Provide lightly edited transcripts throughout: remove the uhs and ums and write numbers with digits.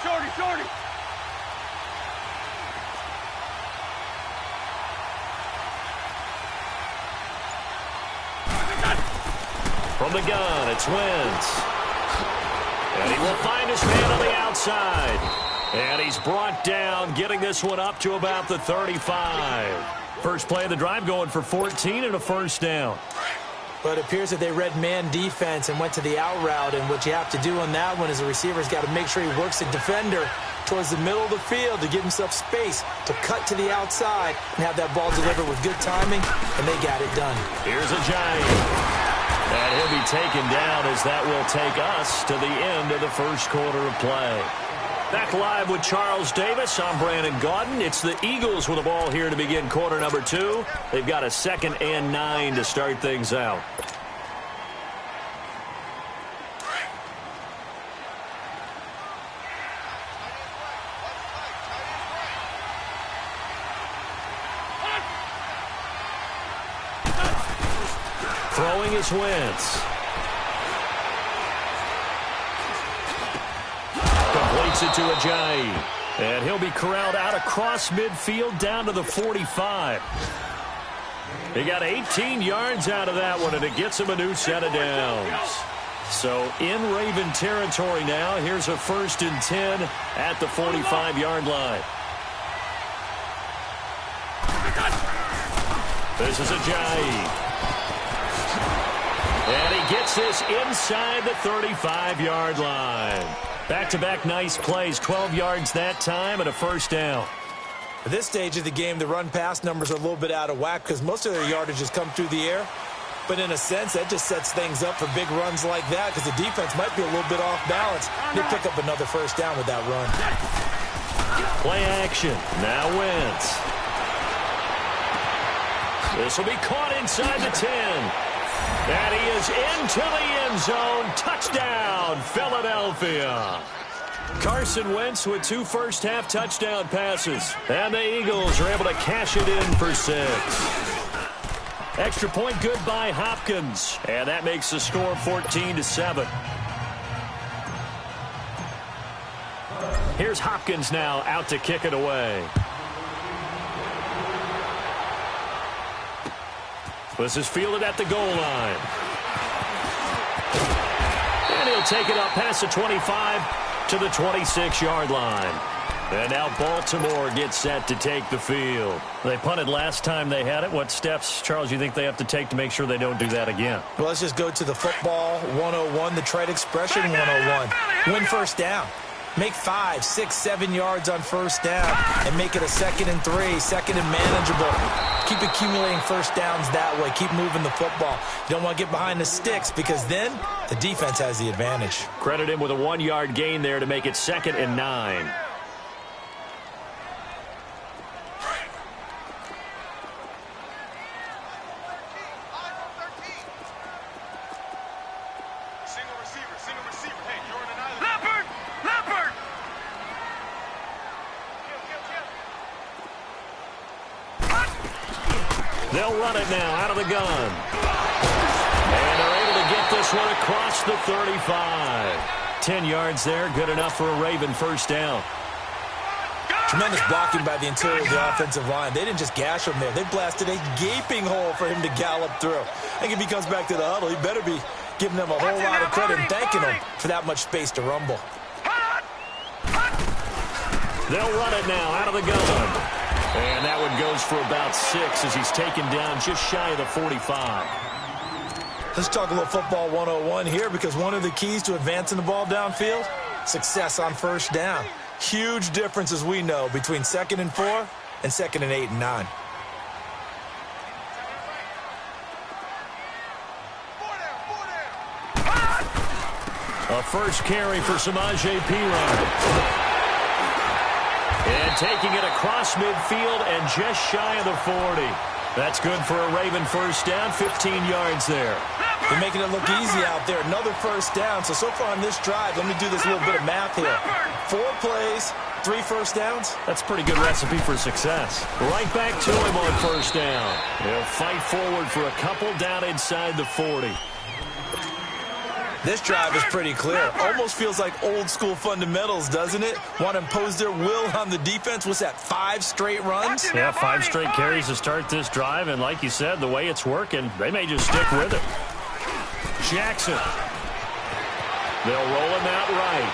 Shorty. From the gun, it's Wentz. And he will find his man on the outside. And he's brought down, getting this one up to about the 35. First play of the drive going for 14 and a first down. But it appears that they read man defense and went to the out route. And what you have to do on that one is the receiver's got to make sure he works the defender towards the middle of the field to give himself space to cut to the outside and have that ball delivered with good timing, and they got it done. Here's a Giant. And he'll be taken down as that will take us to the end of the first quarter of play. Back live with Charles Davis. I'm Brandon Gaudin. It's the Eagles with the ball here to begin quarter number 2. They've got a 2nd and 9 to start things out. Throwing is Wentz. Completes it to Ajayi. And he'll be corralled out across midfield down to the 45. He got 18 yards out of that one, and it gets him a new set of downs. So in Raven territory now. Here's a 1st and 10 at the 45-yard line. This is Ajayi. And he gets this inside the 35-yard line. Back-to-back nice plays, 12 yards that time and a first down. At this stage of the game, the run-pass numbers are a little bit out of whack because most of their yardage has come through the air. But in a sense, that just sets things up for big runs like that because the defense might be a little bit off balance. They pick up another first down with that run. Play action. Now Wentz. This will be caught inside the 10. And he is into the end zone. Touchdown, Philadelphia. Carson Wentz with 2 first-half touchdown passes. And the Eagles are able to cash it in for 6. Extra point good by Hopkins. And that makes the score 14-7. Here's Hopkins now out to kick it away. This is fielded at the goal line. And he'll take it up past the 25 to the 26-yard line. And now Baltimore gets set to take the field. They punted last time they had it. What steps, Charles, you think they have to take to make sure they don't do that again? Well, let's just go to the football 101, the trade expression 101. Win first down. Make 5, 6, 7 yards on first down and make it a 2nd and 3, 2nd and manageable. Keep accumulating first downs that way. Keep moving the football. You don't want to get behind the sticks because then the defense has the advantage. Credit him with a 1-yard gain there to make it 2nd and 9. They'll run it now out of the gun. And they're able to get this one across the 35. 10 yards there, good enough for a Raven first down. Tremendous blocking by the interior of the offensive line. They didn't just gash him there. They blasted a gaping hole for him to gallop through. I think if he comes back to the huddle, he better be giving them a whole lot of credit and thanking them for that much space to rumble. They'll run it now out of the gun. And that one goes for about 6 as he's taken down just shy of the 45. Let's talk a little football 101 here because one of the keys to advancing the ball downfield, success on first down. Huge difference, as we know, between 2nd and 4 and 2nd and 8 and 9. A first carry for Samaje Perine. And taking it across midfield and just shy of the 40. That's good for a Raven first down, 15 yards there. They're making it look easy out there. Another first down. So far on this drive, let me do this little bit of math here. 4 plays, 3 first downs. That's a pretty good recipe for success. Right back to him on first down. He'll fight forward for a couple down inside the 40. This drive is pretty clear. Almost feels like old-school fundamentals, doesn't it? Want to impose their will on the defense. What's that, 5 straight runs? Yeah, 5 straight carries to start this drive, and like you said, the way it's working, they may just stick with it. Jackson. They'll roll him out right.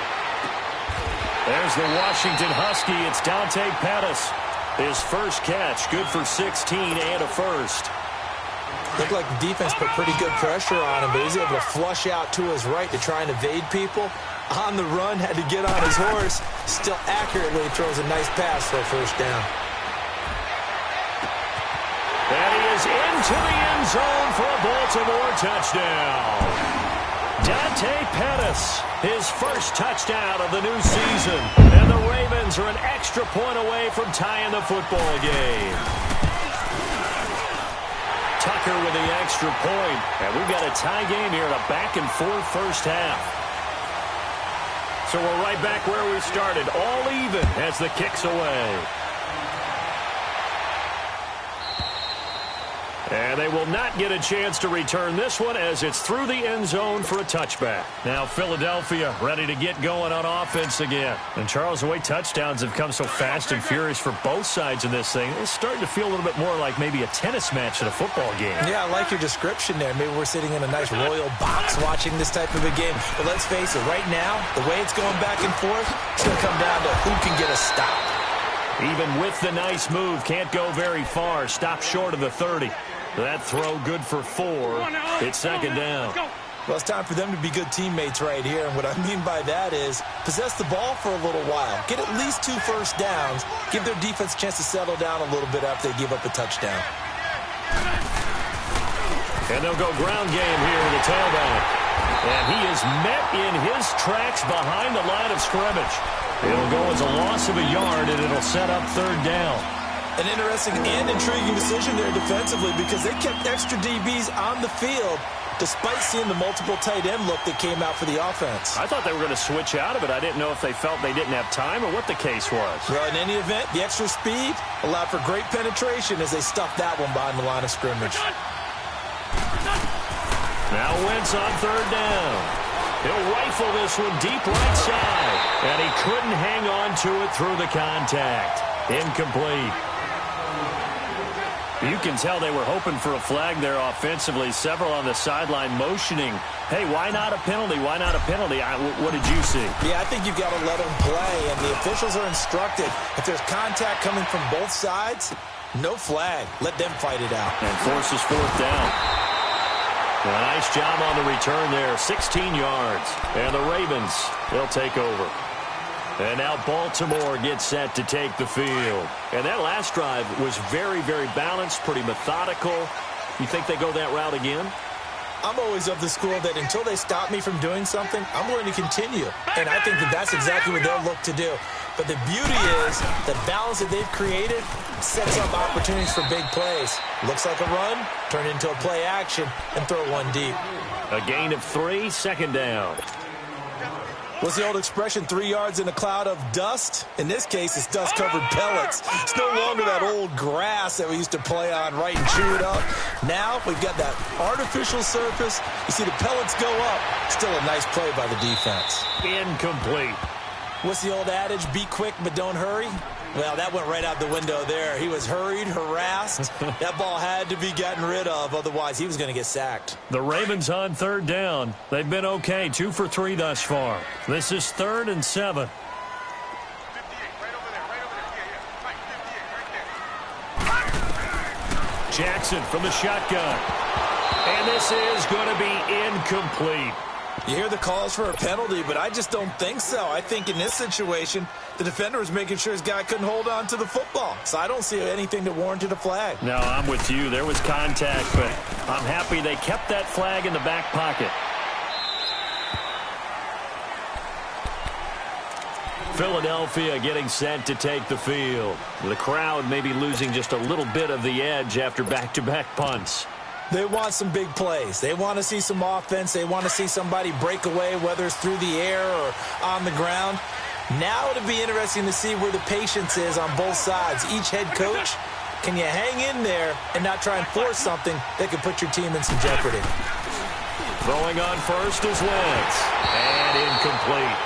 There's the Washington Husky. It's Dante Pettis. His first catch, good for 16 and a first. Looked like the defense put pretty good pressure on him, but he was able to flush out to his right to try and evade people. On the run, had to get on his horse. Still accurately throws a nice pass for a first down. And he is into the end zone for a Baltimore touchdown. Dante Pettis, his first touchdown of the new season. And the Ravens are an extra point away from tying the football game. Tucker with the extra point. And we've got a tie game here in a back-and-forth first half. So we're right back where we started, all even as the kick's away. And they will not get a chance to return this one as it's through the end zone for a touchback. Now Philadelphia ready to get going on offense again. And Charles, the way touchdowns have come so fast and furious for both sides in this thing, it's starting to feel a little bit more like maybe a tennis match in a football game. Yeah, I like your description there. Maybe we're sitting in a nice royal box watching this type of a game. But let's face it, right now, the way it's going back and forth, it's going to come down to who can get a stop. Even with the nice move, can't go very far. Stop short of the 30. That throw good for 4. It's second down. Well, it's time for them to be good teammates right here. And what I mean by that is possess the ball for a little while. Get at least 2 first downs. Give their defense a chance to settle down a little bit after they give up a touchdown. And they'll go ground game here with the tailback. And he is met in his tracks behind the line of scrimmage. It'll go as a loss of a yard, and it'll set up third down. An interesting and intriguing decision there defensively because they kept extra DBs on the field despite seeing the multiple tight end look that came out for the offense. I thought they were going to switch out of it. I didn't know if they felt they didn't have time or what the case was. Well, in any event, the extra speed allowed for great penetration as they stuffed that one behind the line of scrimmage. Now Wentz on third down. He'll rifle this one deep right side. And he couldn't hang on to it through the contact. Incomplete. You can tell they were hoping for a flag there offensively. Several on the sideline motioning. Hey, why not a penalty? Why not a penalty? What did you see? Yeah, I think you've got to let them play, and the officials are instructed. If there's contact coming from both sides, no flag. Let them fight it out. And forces fourth down. A nice job on the return there. 16 yards. And the Ravens, they'll take over. And now Baltimore gets set to take the field. And that last drive was very, very balanced, pretty methodical. You think they go that route again? I'm always of the school that until they stop me from doing something, I'm going to continue. And I think that that's exactly what they'll look to do. But the beauty is the balance that they've created sets up opportunities for big plays. Looks like a run, turn into a play action, and throw one deep. A gain of 3, second down. What's the old expression, 3 yards in a cloud of dust? In this case, it's dust-covered pellets. It's no longer that old grass that we used to play on, right, and chew it up. Now we've got that artificial surface. You see the pellets go up. Still a nice play by the defense. Incomplete. What's the old adage, be quick but don't hurry? Well, that went right out the window there. He was hurried, harassed. That ball had to be gotten rid of, otherwise he was going to get sacked. The Ravens on third down. They've been okay, 2 for 3 thus far. This is 3rd and 7. Jackson from the shotgun. And this is going to be incomplete. You hear the calls for a penalty, but I just don't think so. I think in this situation, the defender was making sure his guy couldn't hold on to the football. So I don't see anything that warranted a flag. No, I'm with you. There was contact, but I'm happy they kept that flag in the back pocket. Philadelphia getting set to take the field. The crowd maybe losing just a little bit of the edge after back-to-back punts. They want some big plays. They want to see some offense. They want to see somebody break away, whether it's through the air or on the ground. Now it'll be interesting to see where the patience is on both sides. Each head coach, can you hang in there and not try and force something that could put your team in some jeopardy? Throwing on first is Wentz. And incomplete.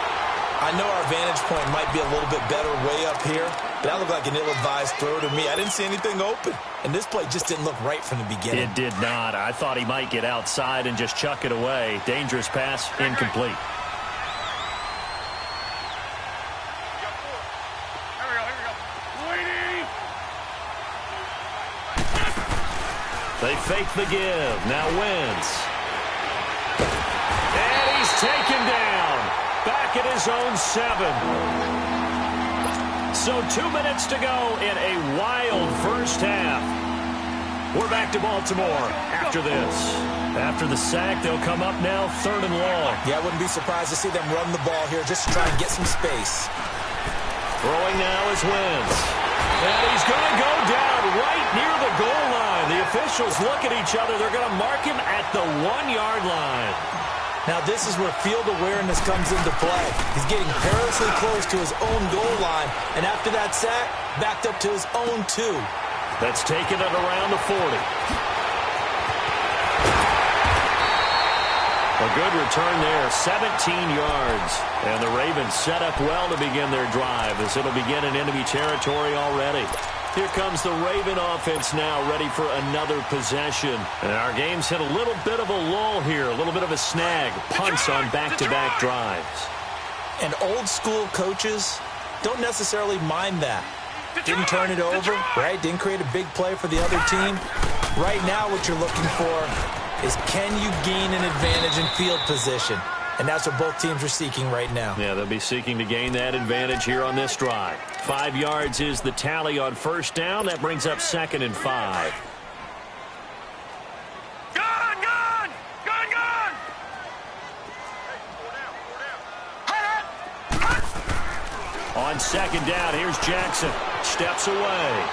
I know our vantage point might be a little bit better way up here, but that looked like an ill-advised throw to me. I didn't see anything open, and this play just didn't look right from the beginning. It did not. I thought he might get outside and just chuck it away. Dangerous pass, incomplete. They fake the give. Now Wentz. And he's taken down. Back at his own 7. So 2 minutes to go in a wild first half. We're back to Baltimore after this. After the sack, they'll come up now 3rd and long. Yeah, I wouldn't be surprised to see them run the ball here just to try and get some space. Throwing now is Wentz. And he's going to go down right near the goal line. The officials look at each other. They're going to mark him at the 1-yard line. Now, this is where field awareness comes into play. He's getting perilously close to his own goal line, and after that sack, backed up to his own 2. That's taken at around the 40. A good return there, 17 yards. And the Ravens set up well to begin their drive as it'll begin in enemy territory already. Here comes the Raven offense now, ready for another possession. And our game's hit a little bit of a lull here, a little bit of a snag. Punts on back-to-back drives. And old-school coaches don't necessarily mind that. Didn't turn it over, right? Didn't create a big play for the other team. Right now what you're looking for is, can you gain an advantage in field position? And that's what both teams are seeking right now. Yeah, they'll be seeking to gain that advantage here on this drive. 5 yards is the tally on first down. That brings up 2nd and 5. Gun! On 2nd down, here's Jackson. Steps away.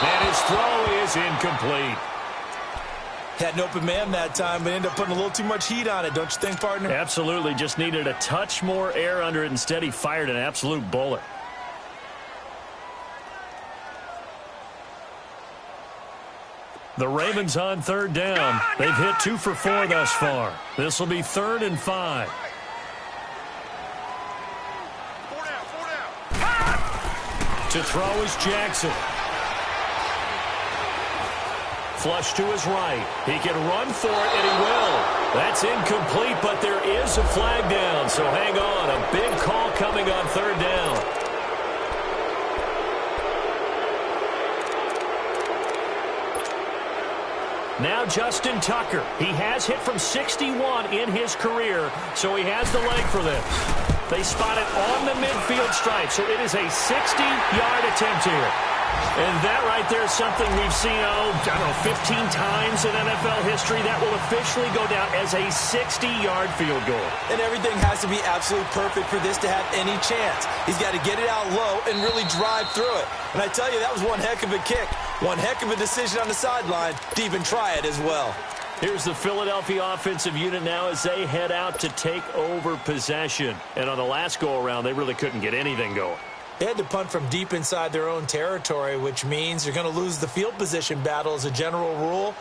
And his throw is incomplete. Had an open man that time, but ended up putting a little too much heat on it, don't you think, partner? Absolutely. Just needed a touch more air under it. Instead, he fired an absolute bullet. The Ravens on 3rd down. They've hit 2 for 4 thus far. This will be 3rd and 5. To throw is Jackson. Flush to his right. He can run for it, and he will. That's incomplete, but there is a flag down, so hang on. A big call coming on 3rd down. Now Justin Tucker. He has hit from 61 in his career, so he has the leg for this. They spot it on the midfield stripe, so it is a 60-yard attempt here. And that right there is something we've seen, 15 times in NFL history. That will officially go down as a 60-yard field goal. And everything has to be absolutely perfect for this to have any chance. He's got to get it out low and really drive through it. And I tell you, that was one heck of a kick. One heck of a decision on the sideline to even try it as well. Here's the Philadelphia offensive unit now as they head out to take over possession. And on the last go-around, they really couldn't get anything going. They had to punt from deep inside their own territory, which means you're going to lose the field position battle as a general rule.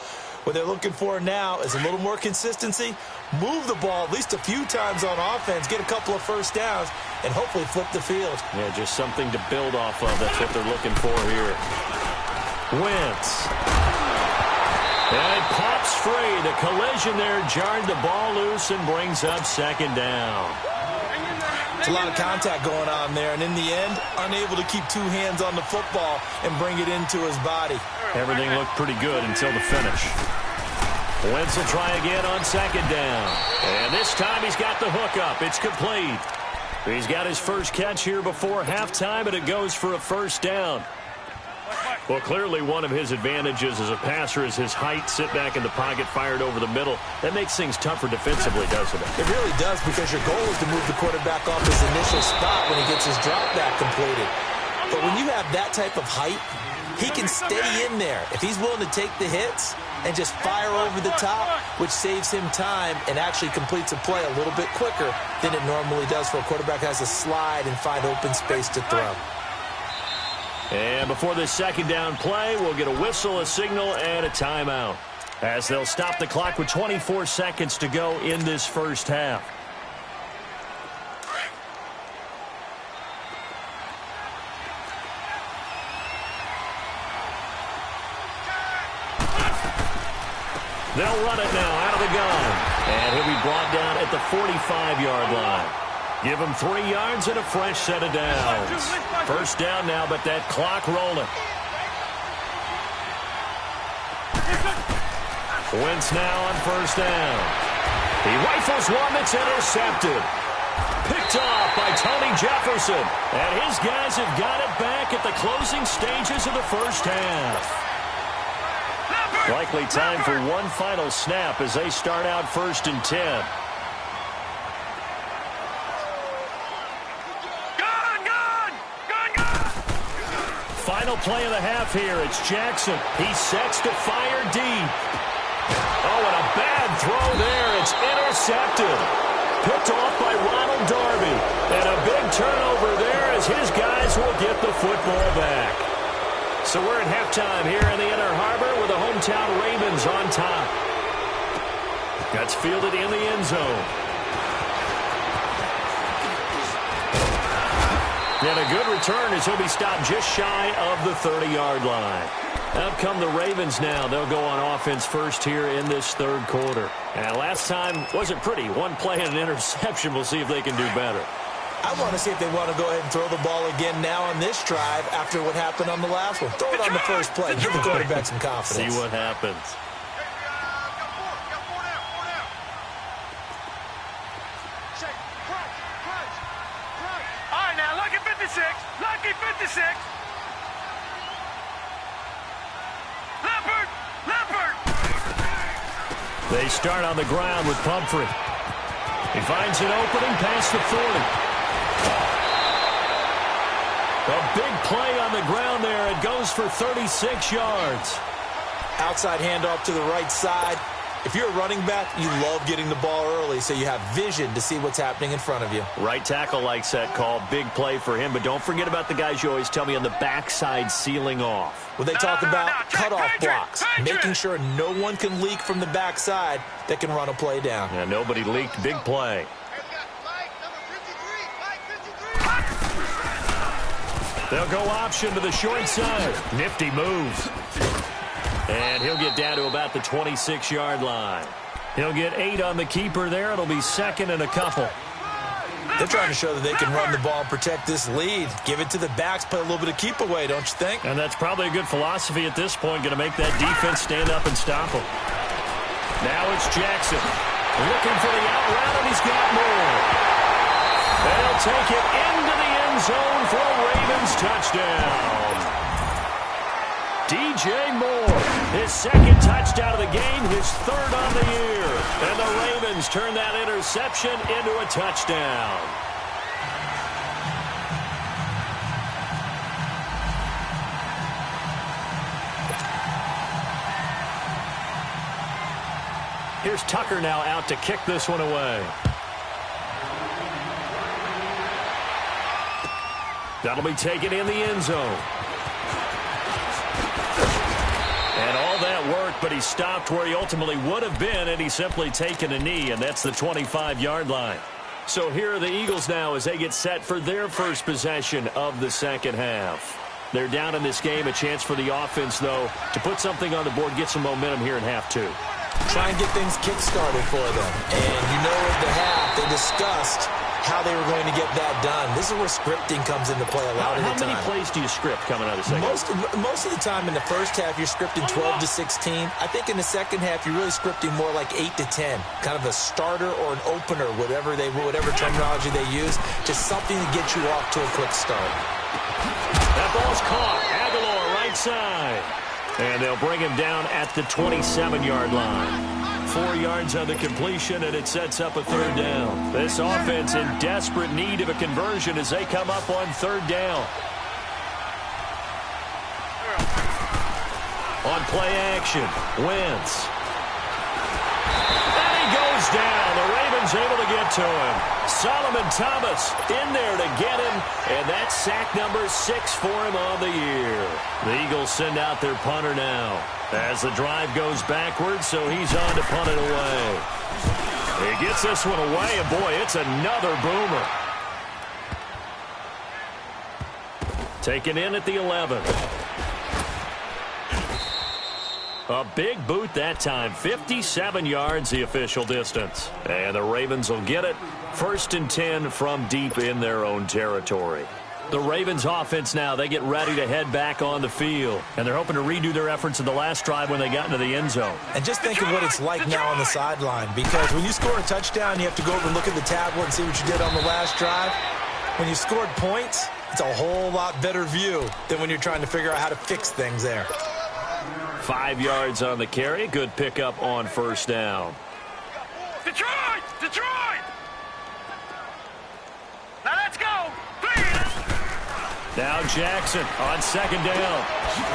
What they're looking for now is a little more consistency, move the ball at least a few times on offense, get a couple of first downs, and hopefully flip the field. Yeah, just something to build off of. That's what they're looking for here. Wentz. And it pops free. The collision there jarred the ball loose and brings up 2nd down. It's a lot of contact going on there, and in the end, unable to keep 2 hands on the football and bring it into his body. Everything looked pretty good until the finish. Wentz will try again on 2nd down. And this time he's got the hook up. It's complete. He's got his first catch here before halftime, and it goes for a first down. Well, clearly one of his advantages as a passer is his height. Sit back in the pocket, fired over the middle. That makes things tougher defensively, doesn't it? It really does, because your goal is to move the quarterback off his initial spot when he gets his drop back completed. But when you have that type of height, he can stay in there if he's willing to take the hits and just fire over the top, which saves him time and actually completes a play a little bit quicker than it normally does for a quarterback who has to slide and find open space to throw. And before this 2nd down play, we'll get a whistle, a signal, and a timeout. as they'll stop the clock with 24 seconds to go in this first half. They'll run it now out of the gun. And he'll be brought down at the 45-yard line. Give him 3 yards and a fresh set of downs. First down now, but that clock rolling. Wentz now on first down. He rifles one that's intercepted. Picked off by Tony Jefferson. And his guys have got it back at the closing stages of the first half. Likely time for one final snap as they start out 1st and 10. Final play of the half here. It's Jackson. He sets to fire deep. Oh, and a bad throw there. It's intercepted. Picked off by Ronald Darby. And a big turnover there as his guys will get the football back. So we're at halftime here in the Inner Harbor with the hometown Ravens on top. That's fielded in the end zone. And a good return as he'll be stopped just shy of the 30-yard line. Out come the Ravens now. They'll go on offense first here in this third quarter. And last time wasn't pretty. One play and an interception. We'll see if they can do better. I want to see if they want to go ahead and throw the ball again now on this drive after what happened on the last one. Throw it on the first play. Give the quarterback some confidence. See what happens. All right, now, lucky 56. Lucky 56. Leopard. They start on the ground with Pumphrey. He finds an opening past the 40. A big play on the ground there. It goes for 36 yards. Outside handoff to the right side. If you're a running back, you love getting the ball early so you have vision to see what's happening in front of you. Right tackle likes that call. Big play for him. But don't forget about the guys you always tell me on the backside sealing off. Well, they talk about cutoff blocks, making sure no one can leak from the backside that can run a play down. Yeah, nobody leaked. Big play. They'll go option to the short side. Nifty move. And he'll get down to about the 26-yard line. He'll get 8 on the keeper there. It'll be 2nd and a couple. They're trying to show that they can run the ball and protect this lead. Give it to the backs, play a little bit of keep away, don't you think? And that's probably a good philosophy at this point. Going to make that defense stand up and stop them. Now it's Jackson. Looking for the out route, and he's got more. They'll take it into the end zone for a Ravens touchdown. DJ Moore, his 2nd touchdown of the game, his 3rd on the year. And the Ravens turn that interception into a touchdown. Here's Tucker now out to kick this one away. That'll be taken in the end zone. And all that work, but he stopped where he ultimately would have been, and he's simply taken a knee, and that's the 25-yard line. So here are the Eagles now as they get set for their first possession of the second half. They're down in this game. A chance for the offense, though, to put something on the board, get some momentum here in half 2. Try and get things kick-started for them. And you know at the half, they discussed how they were going to get that done. This is where scripting comes into play a lot of the time. How many plays do you script coming out of the second half? Most of the time in the first half, you're scripting 12 to 16. I think in the second half, you're really scripting more like 8 to 10. Kind of a starter or an opener, whatever terminology they use. Just something to get you off to a quick start. That ball's caught. Aguilar right side. And they'll bring him down at the 27-yard line. 4 yards on the completion, and it sets up a 3rd down. This offense in desperate need of a conversion as they come up on 3rd down. On play action, Wentz. And he goes down. The Ravens able to get to him. Solomon Thomas in there to get him, And that's sack number 6 for him on the year. The Eagles send out their punter now as the drive goes backwards, so he's on to punt it away. He gets this one away, and boy, it's another boomer. Taken in at the 11. A big boot that time. 57 yards the official distance. And the Ravens will get it. 1st and 10 from deep in their own territory. The Ravens offense now, they get ready to head back on the field. And they're hoping to redo their efforts in the last drive when they got into the end zone. And just think of what it's like now on the sideline. Because when you score a touchdown, you have to go over and look at the tablet and see what you did on the last drive. When you scored points, it's a whole lot better view than when you're trying to figure out how to fix things there. 5 yards on the carry. Good pickup on 1st down. Detroit! Detroit! Now let's go! Please! Now Jackson on 2nd down.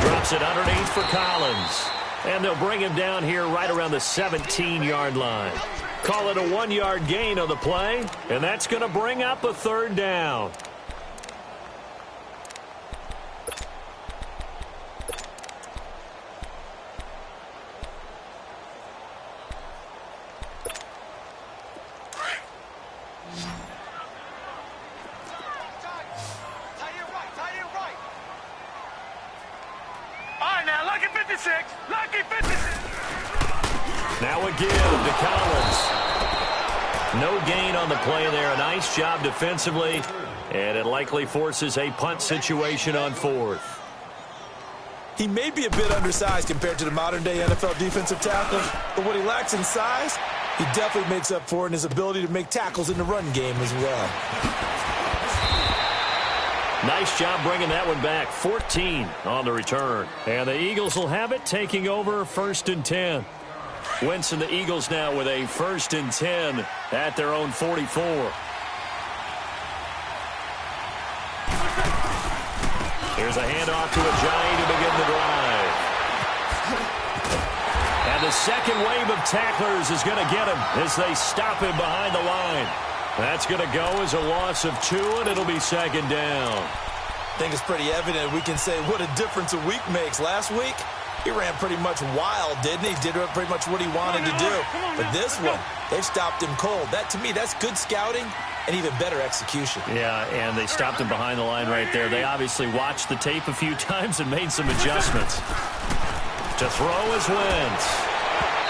Drops it underneath for Collins. And they'll bring him down here right around the 17-yard line. Call it a 1-yard gain on the play. And that's going to bring up a 3rd down. Lucky 56! Now a give to Collins. No gain on the play there. A nice job defensively. And it likely forces a punt situation on 4th. He may be a bit undersized compared to the modern-day NFL defensive tackle, but what he lacks in size, he definitely makes up for in his ability to make tackles in the run game as well. Nice job bringing that one back. 14 on the return. And the Eagles will have it, taking over 1st and 10. Wentz and the Eagles now with a 1st and 10 at their own 44. Here's a handoff to Ajayi to begin the drive. And the second wave of tacklers is going to get him as they stop him behind the line. That's going to go as a loss of 2, and it'll be 2nd down. I think it's pretty evident. We can say what a difference a week makes. Last week, he ran pretty much wild, didn't he? Did pretty much what he wanted to do. But this one, they've stopped him cold. That, to me, that's good scouting and even better execution. Yeah, and they stopped him behind the line right there. They obviously watched the tape a few times and made some adjustments. To throw is Wentz.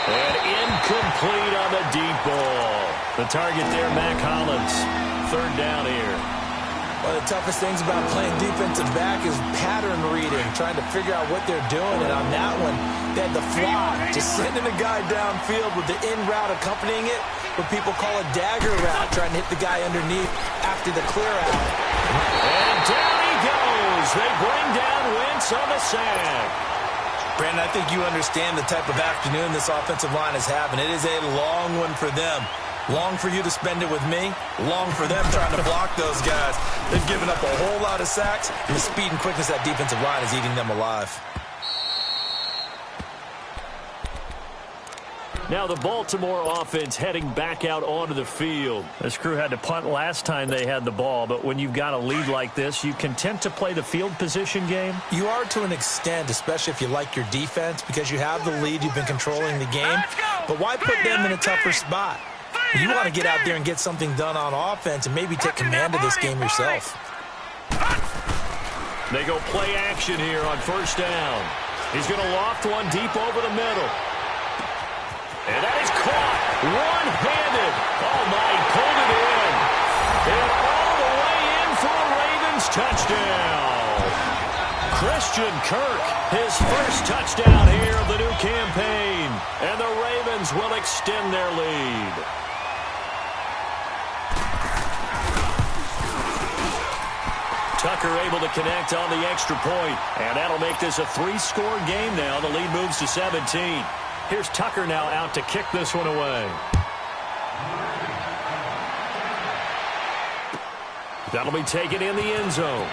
And incomplete on the deep ball. The target there, Mac Hollins. 3rd down here. One of the toughest things about playing defensive back is pattern reading, trying to figure out what they're doing. And on that one, they had the fly, just sending a guy downfield with the in route accompanying it, what people call a dagger route, trying to hit the guy underneath after the clear out. And down he goes. They bring down Wentz on the sack. Brandon, I think you understand the type of afternoon this offensive line is having. It is a long one for them. Long for you to spend it with me. Long for them trying to block those guys. They've given up a whole lot of sacks, and the speed and quickness of that defensive line is eating them alive. Now the Baltimore offense heading back out onto the field. This crew had to punt last time they had the ball, but when you've got a lead like this, you content to play the field position game? You are to an extent, especially if you like your defense, because you have the lead, you've been controlling the game. But why put them in a tougher spot? You want to get out there and get something done on offense and maybe take command of this game yourself. They go play action here on 1st down. He's going to loft one deep over the middle. And that is caught one-handed. Oh, my, he pulled it in. And all the way in for a Ravens touchdown. Christian Kirk, his first touchdown here of the new campaign. And the Ravens will extend their lead. Tucker able to connect on the extra point. And that'll make this a 3-score game now. The lead moves to 17. Here's Tucker now out to kick this one away. That'll be taken in the end zone.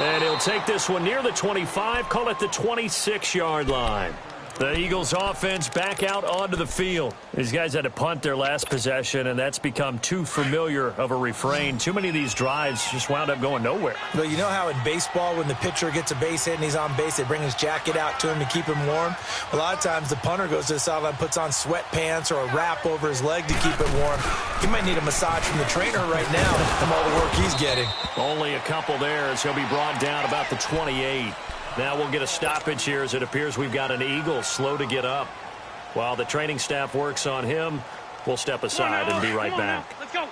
And he'll take this one near the 25, call it the 26-yard line. The Eagles offense back out onto the field. These guys had to punt their last possession, and that's become too familiar of a refrain. Too many of these drives just wound up going nowhere. But you know how in baseball, when the pitcher gets a base hit and he's on base, they bring his jacket out to him to keep him warm? A lot of times the punter goes to the sideline, puts on sweatpants or a wrap over his leg to keep it warm. He might need a massage from the trainer right now from all the work he's getting. Only a couple there as he'll be brought down about the 28. Now we'll get a stoppage here as it appears we've got an Eagle slow to get up. While the training staff works on him, we'll step aside and be right back. Let's go.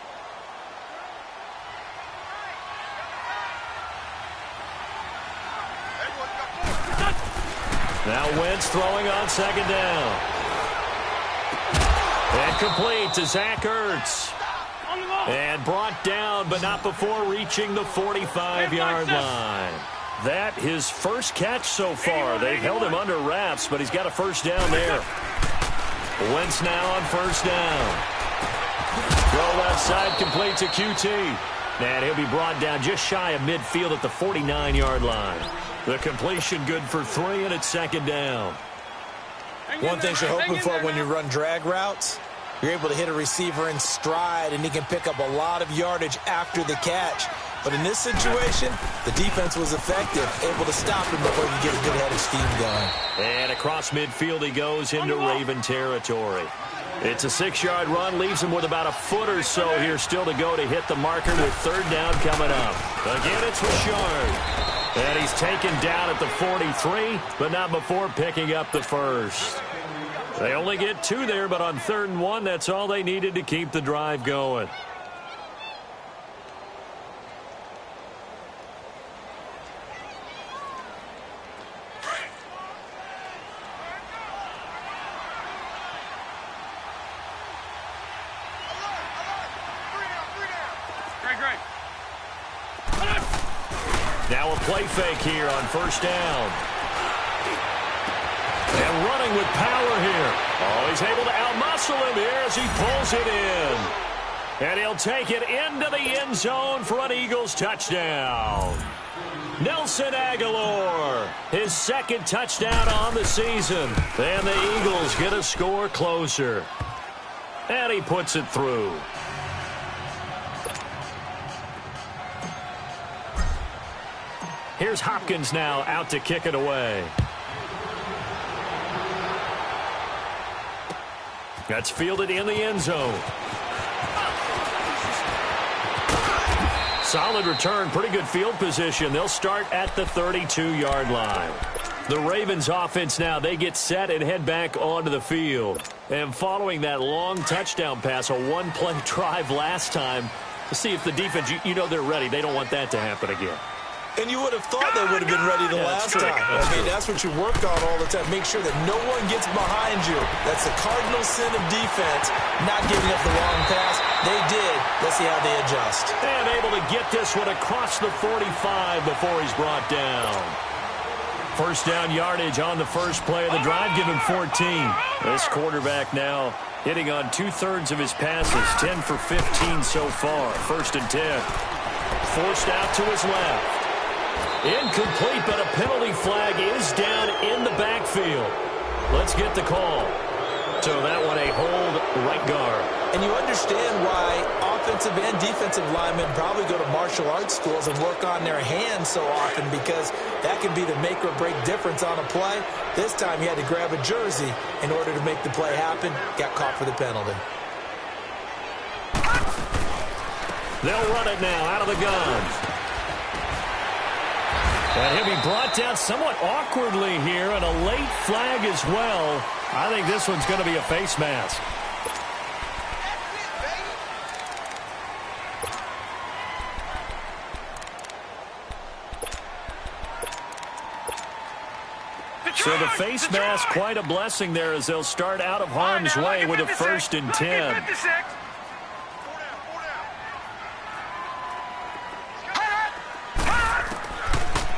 Now Wentz throwing on second down. And complete to Zach Ertz. And brought down, but not before reaching the 45-yard line. That his first catch so far. They've held him under wraps, but he's got a first down there. Wentz now on first down. Throw left side complete to QT. And he'll be brought down just shy of midfield at the 49-yard line. The completion good for 3, and it's second down. One thing you're hoping for when you run drag routes, you're able to hit a receiver in stride, and he can pick up a lot of yardage after the catch. But in this situation, the defense was effective, able to stop him before you get a good head of steam going. And across midfield he goes into Raven territory. It's a 6-yard run, leaves him with about a foot or so here still to go to hit the marker with third down coming up. Again, it's Richard. And he's taken down at the 43, but not before picking up the first. They only get 2 there, but on 3rd and 1, that's all they needed to keep the drive going. Now a play fake here on first down. And running with power here. Oh, he's able to outmuscle him here as he pulls it in. And he'll take it into the end zone for an Eagles touchdown. Nelson Aguilar, his 2nd touchdown on the season. And the Eagles get a score closer. And he puts it through. Here's Hopkins now out to kick it away. That's fielded in the end zone. Solid return, pretty good field position. They'll start at the 32-yard line. The Ravens offense now, they get set and head back onto the field. And following that long touchdown pass, a one-play drive last time, to see if the defense, you know they're ready. They don't want that to happen again. And you would have thought they would have been ready the last time. I mean, that's what you work on all the time. Make sure that no one gets behind you. That's the cardinal sin of defense, not giving up the long pass. They did. Let's see how they adjust. And able to get this one across the 45 before he's brought down. First down yardage on the first play of the drive, give him 14. This quarterback now hitting on 2/3 of his passes, 10 for 15 so far. 1st and 10. Forced out to his left. Incomplete, but a penalty flag is down in the backfield. Let's get the call. So that one a hold right guard. And you understand why offensive and defensive linemen probably go to martial arts schools and work on their hands so often, because that can be the make or break difference on a play. This time he had to grab a jersey in order to make the play happen. Got caught for the penalty. They'll run it now out of the gun. And he'll be brought down somewhat awkwardly here, and a late flag as well. I think this one's going to be a face mask. So the face mask, quite a blessing there as they'll start out of harm's way with a 1st and 10.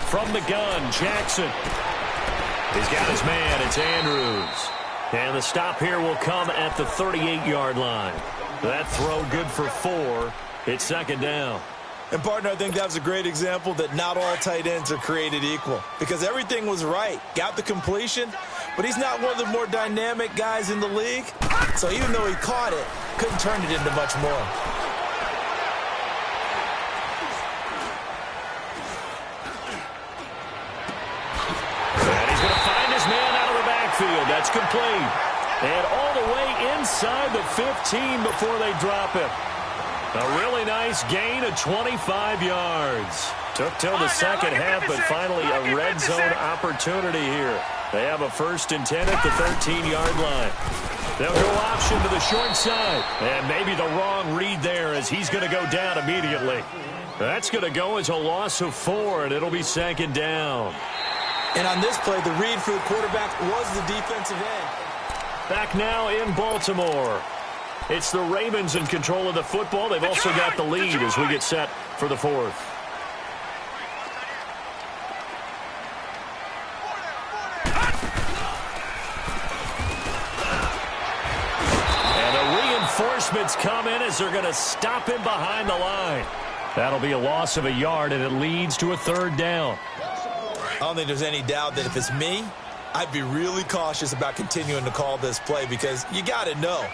From the gun, Jackson. He's got his man. It's Andrews. And the stop here will come at the 38-yard line. That throw good for 4. It's 2nd down. And, partner, I think that was a great example that not all tight ends are created equal because everything was right. Got the completion, but he's not one of the more dynamic guys in the league. So even though he caught it, couldn't turn it into much more. And he's going to find his man out of the backfield. That's complete. And all the way inside the 15 before they drop it. A really nice gain of 25 yards. Took till the second half, but finally a red zone opportunity here. They have a 1st and 10 at the 13-yard line. They'll go option to the short side. And maybe the wrong read there as he's going to go down immediately. That's going to go as a loss of 4, and it'll be 2nd down. And on this play, the read for the quarterback was the defensive end. Back now in Baltimore. It's the Ravens in control of the football. They've also got the lead as we get set for the 4th. And the reinforcements come in as they're going to stop him behind the line. That'll be a loss of a yard, and it leads to a 3rd down. I don't think there's any doubt that if it's me, I'd be really cautious about continuing to call this play because you got to know.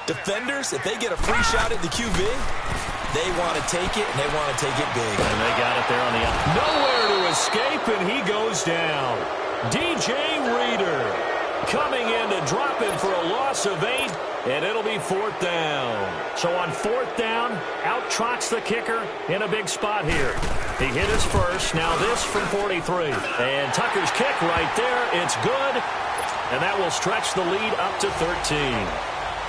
Defenders, if they get a free shot at the QB, they want to take it, and they want to take it big. And they got it there on the out. Nowhere to escape, and he goes down. DJ Reader coming in to drop him for a loss of 8, and it'll be 4th down. So on 4th down, out trots the kicker in a big spot here. He hit his first, now this from 43. And Tucker's kick right there, it's good, and that will stretch the lead up to 13.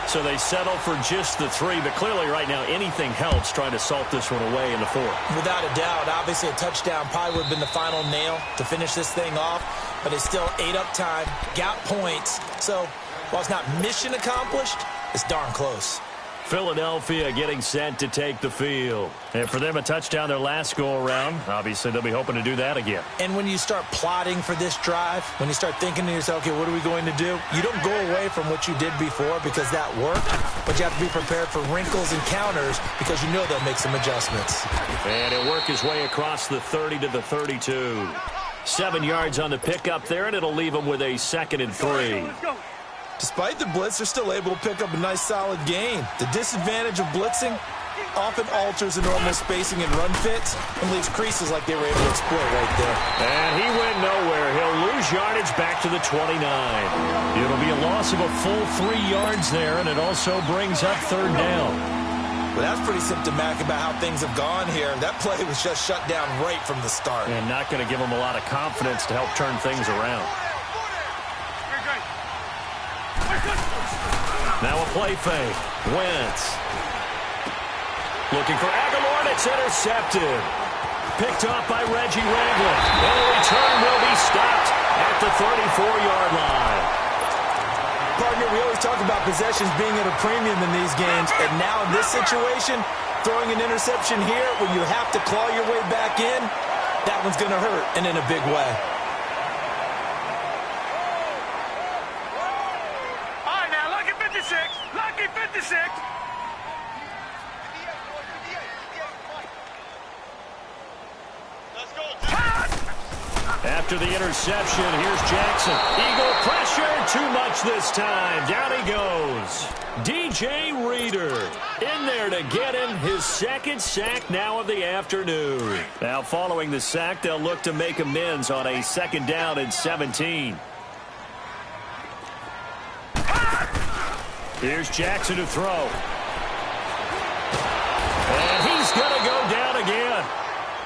So they settle for just the 3, but clearly right now anything helps trying to salt this one away in the 4th. Without a doubt, obviously a touchdown probably would have been the final nail to finish this thing off, but it's still ate up time, got points. So while it's not mission accomplished, it's darn close. Philadelphia getting set to take the field. And for them, a touchdown their last go-around. Obviously, they'll be hoping to do that again. And when you start plotting for this drive, when you start thinking to yourself, okay, what are we going to do? You don't go away from what you did before because that worked, but you have to be prepared for wrinkles and counters because you know they'll make some adjustments. And he'll work his way across the 30 to the 32. 7 yards on the pickup there, and it'll leave him with a 2nd and 3. Despite the blitz, they're still able to pick up a nice solid gain. The disadvantage of blitzing often alters the normal spacing and run fits and leaves creases like they were able to exploit right there. And he went nowhere. He'll lose yardage back to the 29. It'll be a loss of a full 3 yards there, and it also brings up 3rd down. But that's pretty symptomatic about how things have gone here. That play was just shut down right from the start. And not going to give him a lot of confidence to help turn things around. Now a play fake. Wentz. Looking for Aguilar, and it's intercepted. Picked off by Reggie Ragland. And the return will be stopped at the 34-yard line. Partner, we always talk about possessions being at a premium in these games. And now in this situation, throwing an interception here when you have to claw your way back in, that one's going to hurt, and in a big way. Lucky 56. After the interception, here's Jackson. Eagle pressure, too much this time. Down he goes. DJ Reader in there to get him his 2nd sack now of the afternoon. Now following the sack, they'll look to make amends on a 2nd down and 17. Here's Jackson to throw. And he's going to go down again.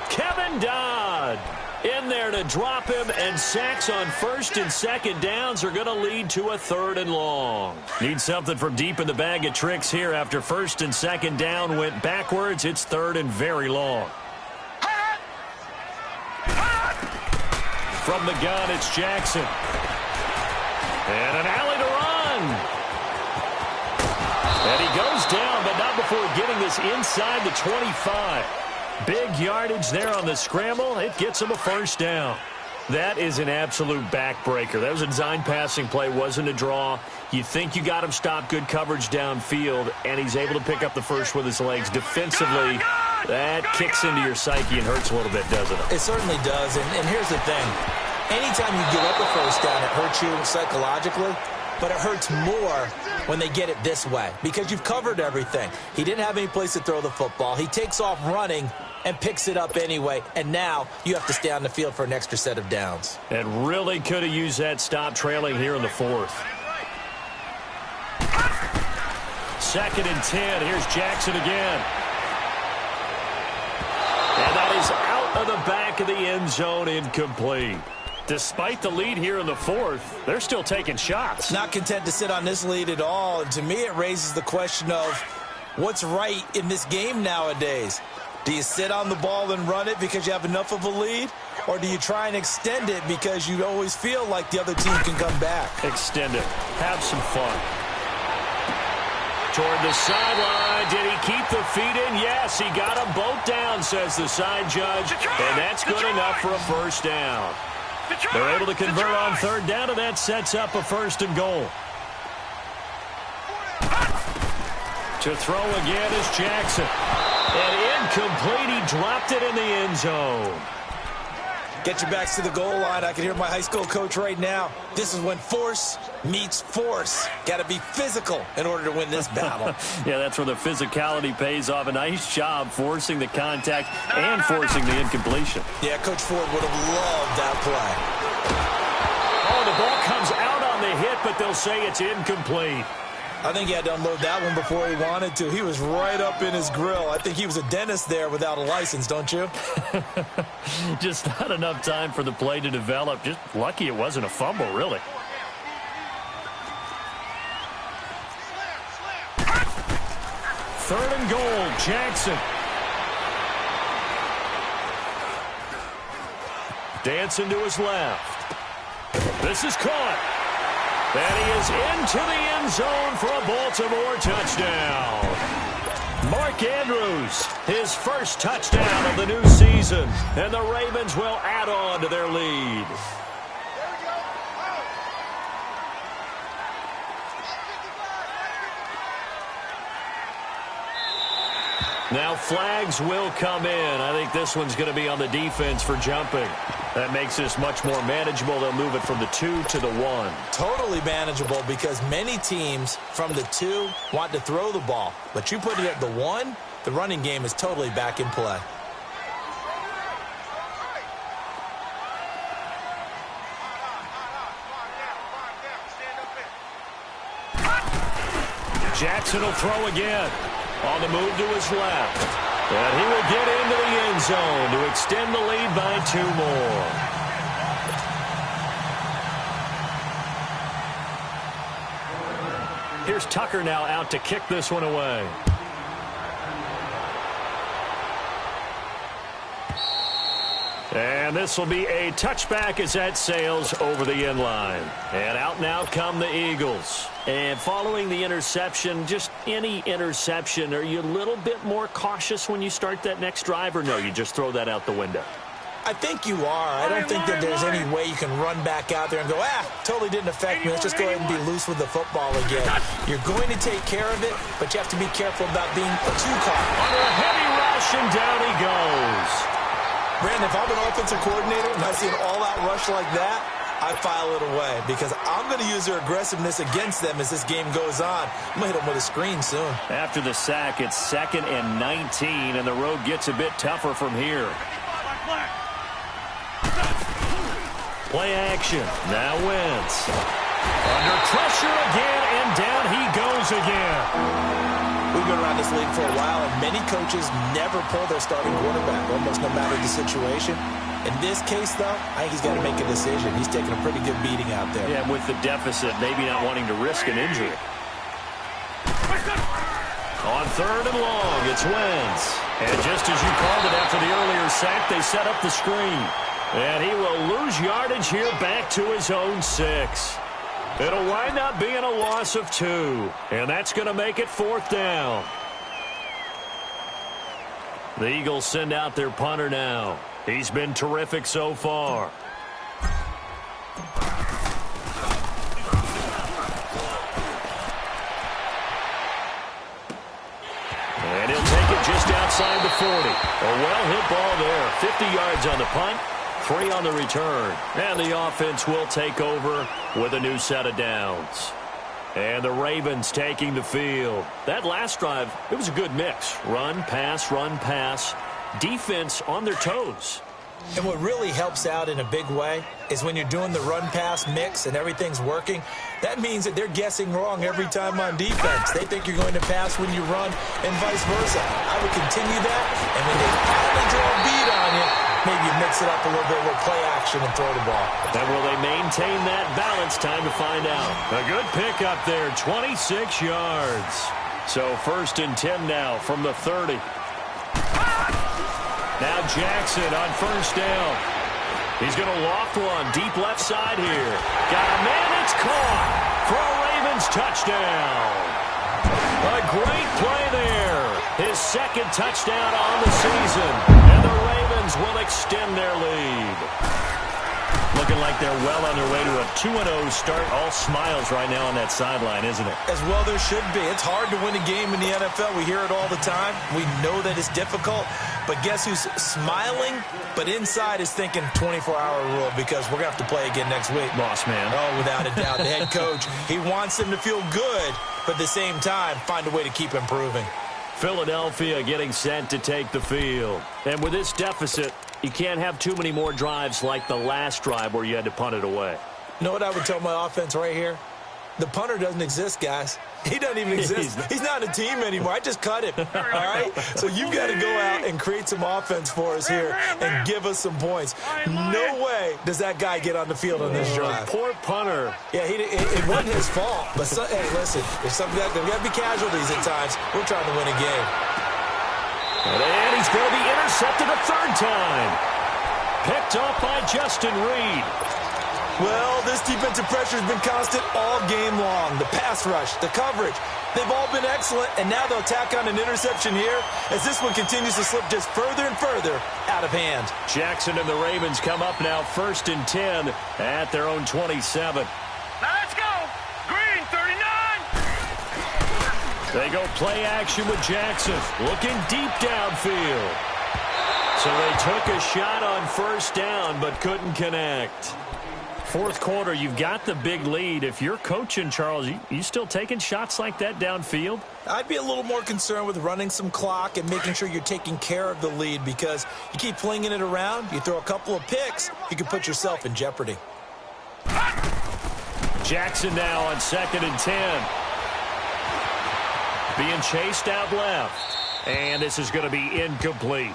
Kevin Dodd in there to drop him, and sacks on 1st and 2nd downs are going to lead to a 3rd and long. Need something from deep in the bag of tricks here after 1st and 2nd down went backwards. It's 3rd and very long. From the gun, it's Jackson. And an alley to run. And he goes down, but not before getting this inside the 25. Big yardage there on the scramble. It gets him a 1st down. That is an absolute backbreaker. That was a design passing play, wasn't a draw. You think you got him stopped, good coverage downfield, and he's able to pick up the first with his legs. Defensively, That kicks into your psyche and hurts a little bit, doesn't it? It certainly does, and here's the thing. Anytime you give up a first down, it hurts you psychologically, but it hurts more when they get it this way because you've covered everything. He didn't have any place to throw the football. He takes off running and picks it up anyway, and now you have to stay on the field for an extra set of downs. And really could have used that stop trailing here in the fourth. 2nd and 10. Here's Jackson again. And that is out of the back of the end zone, incomplete. Despite the lead here in the fourth, they're still taking shots. Not content to sit on this lead at all. And to me, it raises the question of what's right in this game nowadays. Do you sit on the ball and run it because you have enough of a lead? Or do you try and extend it because you always feel like the other team can come back? Extend it. Have some fun. Toward the sideline. Did he keep the feet in? Yes, he got them both down, says the side judge. And that's good enough for a first down. They're able to convert on 3rd down, and that sets up a 1st and goal. To throw again is Jackson. And incomplete. He dropped it in the end zone. Get your backs to the goal line. I can hear my high school coach right now. This is when force meets force. Got to be physical in order to win this battle. Yeah, that's where the physicality pays off. A nice job forcing the contact and forcing the incompletion. Yeah, Coach Ford would have loved that play. Oh, the ball comes out on the hit, but they'll say it's incomplete. I think he had to unload that one before he wanted to. He was right up in his grill. I think he was a dentist there without a license, don't you? Just not enough time for the play to develop. Just lucky it wasn't a fumble, really. Third and goal, Jackson. Dancing to his left. This is caught. And he is into the end zone for a Baltimore touchdown. Mark Andrews, his first touchdown of the new season. And the Ravens will add on to their lead. Now flags will come in. I think this one's going to be on the defense for jumping. That makes this much more manageable. They'll move it from the 2 to the 1. Totally manageable because many teams from the 2 want to throw the ball. But you put it at the 1, the running game is totally back in play. Jackson will throw again. On the move to his left. And he will get into the end zone to extend the lead by 2 more. Here's Tucker now out to kick this one away. And this will be a touchback as that sails over the end line. And out now come the Eagles. And following the interception, just any interception, are you a little bit more cautious when you start that next drive, or no, you just throw that out the window? I think you are. I don't think that there's any way you can run back out there and go, totally didn't affect me. Let's just go ahead and be loose with the football again. You're going to take care of it, but you have to be careful about being too caught. Under a heavy rush, and down he goes. Brandon, if I'm an offensive coordinator and I see an all-out rush like that, I file it away because I'm going to use their aggressiveness against them as this game goes on. I'm going to hit them with a screen soon. After the sack, it's 2nd and 19, and the road gets a bit tougher from here. Play action. Now Wentz. Under pressure again, and down he goes again. We've been around this league for a while, and many coaches never pull their starting quarterback, almost no matter the situation. In this case, though, I think he's got to make a decision. He's taking a pretty good beating out there. Yeah, with the deficit, maybe not wanting to risk an injury. On 3rd and long, it's Wentz. And just as you called it after the earlier sack, they set up the screen. And he will lose yardage here back to his own 6. It'll wind up being a loss of 2. And that's going to make it 4th down. The Eagles send out their punter now. He's been terrific so far. And he'll take it just outside the 40. A well-hit ball there. 50 yards on the punt, 3 on the return. And the offense will take over with a new set of downs. And the Ravens taking the field. That last drive, it was a good mix. Run, pass, defense on their toes. And what really helps out in a big way is when you're doing the run-pass mix and everything's working, that means that they're guessing wrong every time on defense. They think you're going to pass when you run and vice versa. I would continue that, and when they finally draw a beat on you, maybe you mix it up a little bit with play action and throw the ball. And will they maintain that balance? Time to find out. A good pickup there, 26 yards. So 1st and 10 now from the 30. Now Jackson on 1st down. He's going to loft one deep left side here. Got a man, it's caught for a Ravens touchdown. A great play there. His 2nd touchdown on the season. And the Ravens will extend their lead. Looking like they're well on their way to a 2-0 start. All smiles right now on that sideline, isn't it? As well there should be. It's hard to win a game in the NFL. We hear it all the time. We know that it's difficult. But guess who's smiling, but inside is thinking 24-hour rule because we're going to have to play again next week. Boss man. Oh, without a doubt. The head coach, he wants them to feel good, but at the same time, find a way to keep improving. Philadelphia getting set to take the field. And with this deficit, you can't have too many more drives like the last drive where you had to punt it away. You know what I would tell my offense right here? The punter doesn't exist, guys. He doesn't even exist. He's not a team anymore. I just cut him, all right? So you've got to go out and create some offense for us here and give us some points. No way does that guy get on the field on this drive. Poor punter. Yeah, it wasn't his fault. But, hey, listen, there's got to be casualties at times. We're trying to win a game. And he's going to be intercepted a 3rd time. Picked off by Justin Reed. Well, this defensive pressure has been constant all game long. The pass rush, the coverage, they've all been excellent, and now they'll tack on an interception here as this one continues to slip just further and further out of hand. Jackson and the Ravens come up now 1st and 10 at their own 27. Let's go. Green, 39. They go play action with Jackson, looking deep downfield. So they took a shot on 1st down, but couldn't connect. 4th quarter, you've got the big lead. If you're coaching, Charles, you still taking shots like that downfield? I'd be a little more concerned with running some clock and making sure you're taking care of the lead because you keep flinging it around, you throw a couple of picks, you can put yourself in jeopardy. Jackson now on 2nd and 10. Being chased out left. And this is going to be incomplete.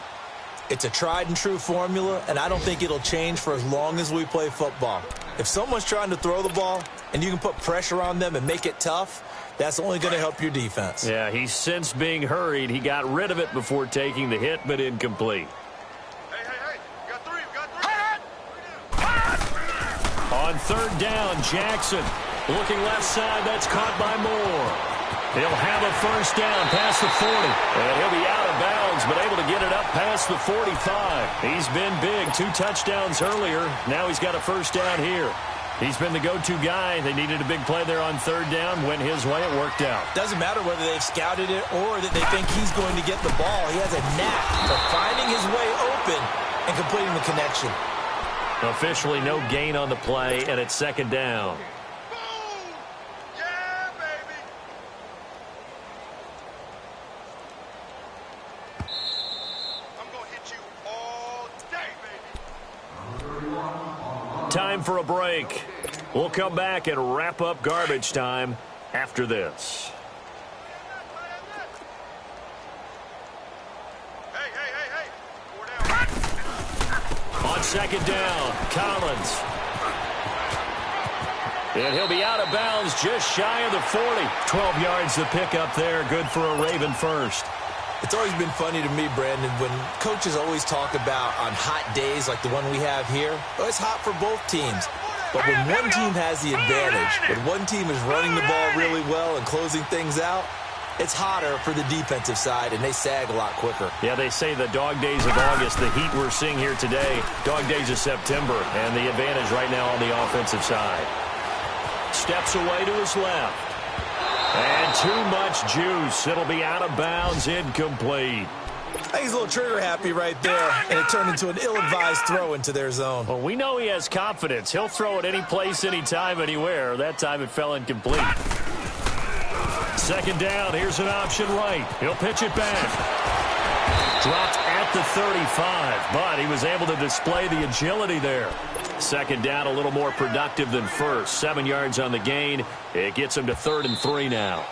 It's a tried-and-true formula, and I don't think it'll change for as long as we play football. If someone's trying to throw the ball and you can put pressure on them and make it tough, that's only going to help your defense. Yeah, he's since being hurried. He got rid of it before taking the hit, but incomplete. Hey. We got 3. On 3rd down, Jackson looking left side. That's caught by Moore. He'll have a 1st down past the 40. And he'll be out of bounds, but able to get it up past the 45. He's been big. 2 touchdowns earlier. Now he's got a 1st down here. He's been the go-to guy. They needed a big play there on 3rd down. Went his way. It worked out. Doesn't matter whether they've scouted it or that they think he's going to get the ball. He has a knack for finding his way open and completing the connection. Officially no gain on the play, and it's 2nd down. Time for a break. We'll come back and wrap up garbage time after this. Hey. On 2nd down, Collins. And he'll be out of bounds just shy of the 40. 12 yards to pick up there. Good for a Raven first. It's always been funny to me, Brandon, when coaches always talk about on hot days like the one we have here. Well, it's hot for both teams. But when one team has the advantage, when one team is running the ball really well and closing things out, it's hotter for the defensive side, and they sag a lot quicker. Yeah, they say the dog days of August, the heat we're seeing here today, dog days of September, and the advantage right now on the offensive side. Steps away to his left. And too much juice. It'll be out of bounds, incomplete. I think he's a little trigger happy right there, and it turned into an ill-advised throw into their zone. Well, we know he has confidence. He'll throw it any place, anytime, anywhere. That time it fell incomplete. Second down, here's an option right. He'll pitch it back. Dropped at the 35, but he was able to display the agility there. Second down, a little more productive than first. 7 yards on the gain. It gets him to 3rd and 3 now.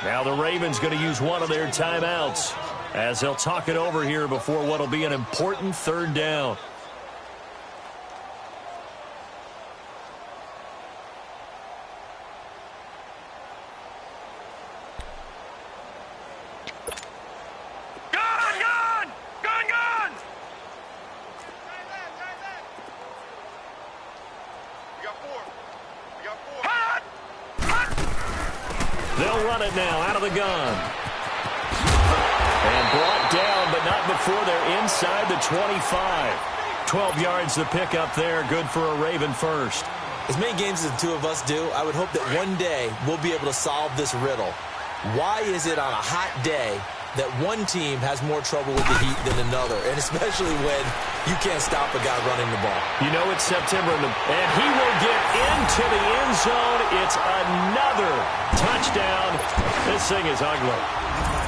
Now the Ravens going to use one of their timeouts as they'll talk it over here before what will be an important 3rd down. They'll run it now out of the gun. And brought down, but not before they're inside the 25. 12 yards to pick up there. Good for a Raven first. As many games as the two of us do, I would hope that one day we'll be able to solve this riddle. Why is it on a hot day that one team has more trouble with the heat than another, and especially when you can't stop a guy running the ball? You know it's September, and he will get into the end zone. It's another touchdown. This thing is ugly.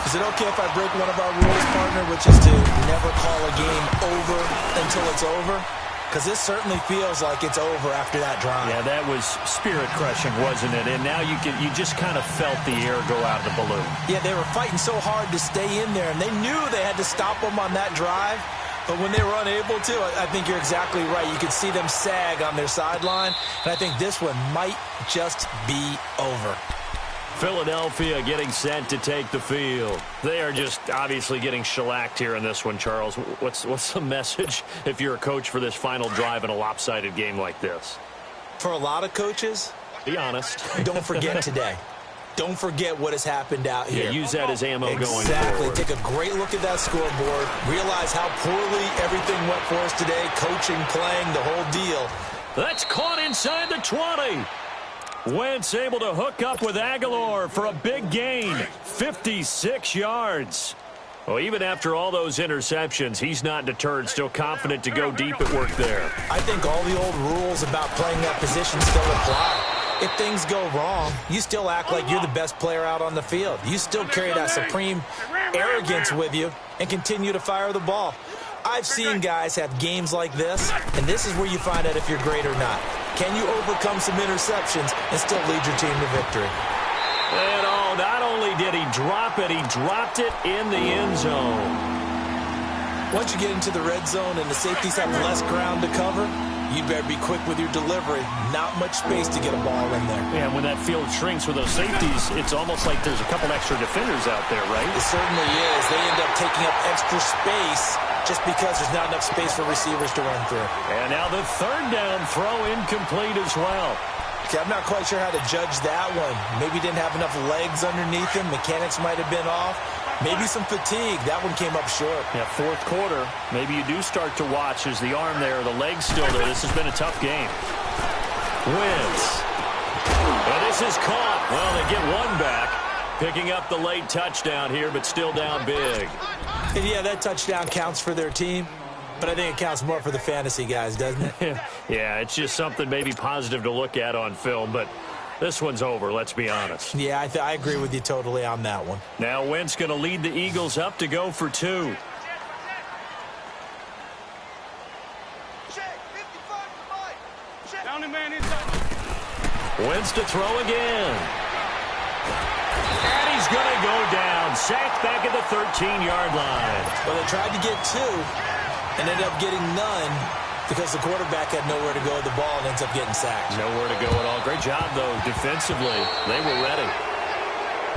Is it okay if I break one of our rules, partner, which is to never call a game over until it's over? Because this certainly feels like it's over after that drive. Yeah, that was spirit-crushing, wasn't it? And now you just kind of felt the air go out of the balloon. Yeah, they were fighting so hard to stay in there, and they knew they had to stop them on that drive. But when they were unable to, I think you're exactly right. You could see them sag on their sideline, and I think this one might just be over. Philadelphia getting set to take the field. They are just obviously getting shellacked here in this one, Charles. What's the message if you're a coach for this final drive in a lopsided game like this? For a lot of coaches, be honest. Don't forget today. Don't forget what has happened out here. Yeah, use that as ammo going forward. Exactly. Take a great look at that scoreboard. Realize how poorly everything went for us today. Coaching, playing, the whole deal. That's caught inside the 20. Wentz able to hook up with Aguilar for a big gain. 56 yards. Well, even after all those interceptions, he's not deterred, still confident to go deep at work there. I think all the old rules about playing that position still apply. If things go wrong, you still act like you're the best player out on the field. You still carry that supreme arrogance with you and continue to fire the ball. I've seen guys have games like this, and this is where you find out if you're great or not. Can you overcome some interceptions and still lead your team to victory? And not only did he drop it, he dropped it in the end zone. Once you get into the red zone and the safeties have less ground to cover, you better be quick with your delivery. Not much space to get a ball in there. Yeah, when that field shrinks with those safeties, it's almost like there's a couple extra defenders out there, right? It certainly is. They end up taking up extra space just because there's not enough space for receivers to run through. And now the 3rd down throw incomplete as well. Okay, I'm not quite sure how to judge that one. Maybe didn't have enough legs underneath him. Mechanics might have been off. Maybe some fatigue. That one came up short. Yeah, 4th quarter. Maybe you do start to watch as the arm there, the leg's still there. This has been a tough game. Wentz. And this is caught. Well, they get one back. Picking up the late touchdown here, but still down big. And yeah, that touchdown counts for their team. But I think it counts more for the fantasy guys, doesn't it? Yeah, it's just something maybe positive to look at on film, but this one's over, let's be honest. Yeah, I agree with you totally on that one. Now Wentz going to lead the Eagles up to go for 2. Wentz to throw again. And he's going to go down. Sacked back at the 13-yard line. Well, they tried to get 2 and ended up getting none because the quarterback had nowhere to go with the ball and ends up getting sacked. Nowhere to go at all. Great job, though, defensively. They were ready.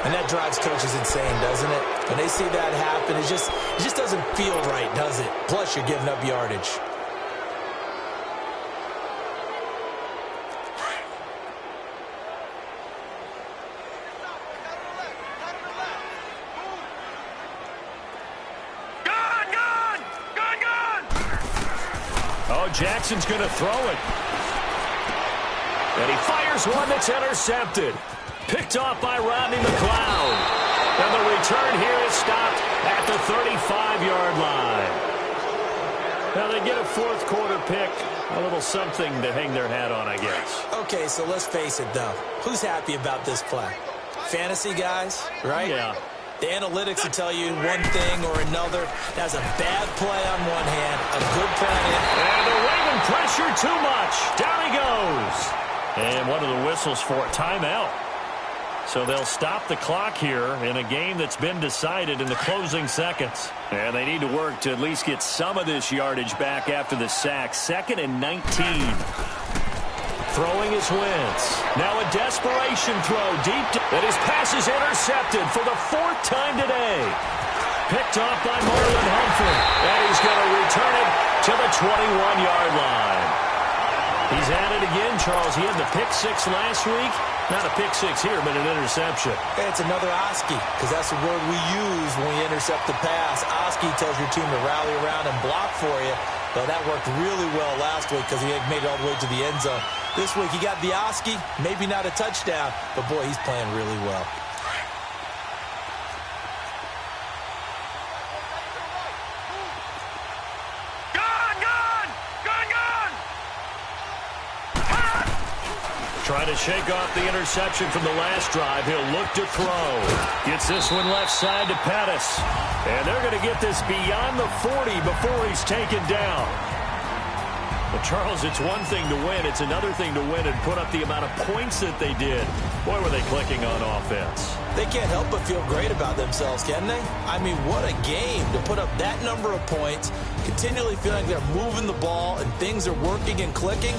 And that drives coaches insane, doesn't it? When they see that happen, it just doesn't feel right, does it? Plus, you're giving up yardage. Jackson's going to throw it. And he fires one that's intercepted. Picked off by Rodney McLeod. And the return here is stopped at the 35-yard line. Now they get a fourth quarter pick. A little something to hang their hat on, I guess. Okay, so let's face it, though. Who's happy about this play? Fantasy guys, right? Yeah. The analytics will tell you one thing or another. That's a bad play on one hand, a good play on the other. And the Raven pressure too much. Down he goes. And one of the whistles for a timeout. So they'll stop the clock here in a game that's been decided in the closing seconds. And they need to work to at least get some of this yardage back after the sack. 2nd and 19. Throwing his Wentz. Now a desperation throw deep. And his pass is intercepted for the 4th time today. Picked off by Marlon Humphrey. And he's going to return it to the 21-yard line. He's at it again, Charles. He had the pick 6 last week. Not a pick 6 here, but an interception. It's another Oski, because that's the word we use when we intercept the pass. Oski tells your team to rally around and block for you. But that worked really well last week because he made it all the way to the end zone. This week he got the Oski, maybe not a touchdown, but boy, he's playing really well. Trying to shake off the interception from the last drive. He'll look to throw. Gets this one left side to Pettis. And they're going to get this beyond the 40 before he's taken down. But, Charles, it's one thing to win. It's another thing to win and put up the amount of points that they did. Boy, were they clicking on offense. They can't help but feel great about themselves, can they? I mean, what a game to put up that number of points, continually feeling they're moving the ball and things are working and clicking.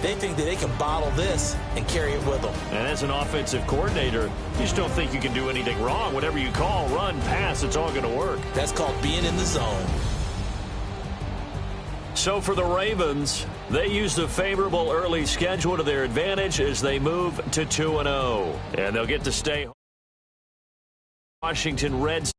They think that they can bottle this and carry it with them. And as an offensive coordinator, you just don't think you can do anything wrong. Whatever you call, run, pass, it's all going to work. That's called being in the zone. So for the Ravens, they use the favorable early schedule to their advantage as they move to 2-0. And they'll get to stay. Washington Reds.